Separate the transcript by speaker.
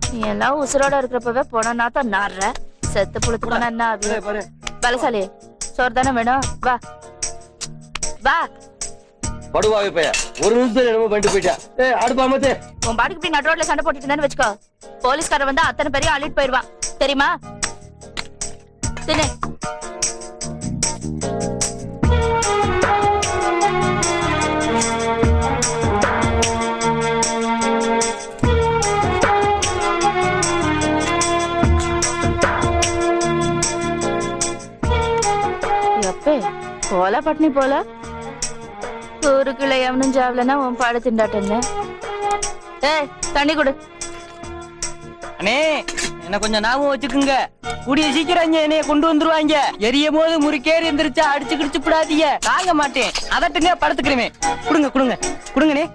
Speaker 1: நீ எல்லாம் உசுரோட இருக்கிறப்பவே போனா தான் நாடுற செத்து புளுத்து போனா என்ன பலசாலி சோறு தானே வேணும் வா வா
Speaker 2: படுவாவே பைய ஒரு நிமிஷத்துல என்னமோ பண்ணிட்டு போயிட்டா அடுப்பாமத்தே
Speaker 1: உன் பாட்டுக்கு இப்படி நடு ரோட்ல சண்டை போட்டுட்டு இருந்தேன்னு வச்சுக்கோ போலீஸ்காரன் வந்து அத்தனை பேரையும் அள்ளிட்டு போயிடுவான் தெரியுமா தின்னு போல பட்னி போல ஊருக்குள்ள எவனும் ஜாவலன்னா உன் பாடு திண்டாட்டங்க ஏய் தண்ணி கொடு
Speaker 3: அண்ணே என்ன கொஞ்சம் ஞாபகம் வச்சுக்குங்க கூடிய சீக்கிரம் என்னைய கொண்டு வந்துருவாங்க எரியும் போது முறுக்கேறி எந்திரிச்சா அடிச்சு கிடிச்சு விடாதீங்க தாங்க மாட்டேன் அதட்டுங்க படுத்துக்கிறேன் கொடுங்க கொடுங்க கொடுங்கண்ணே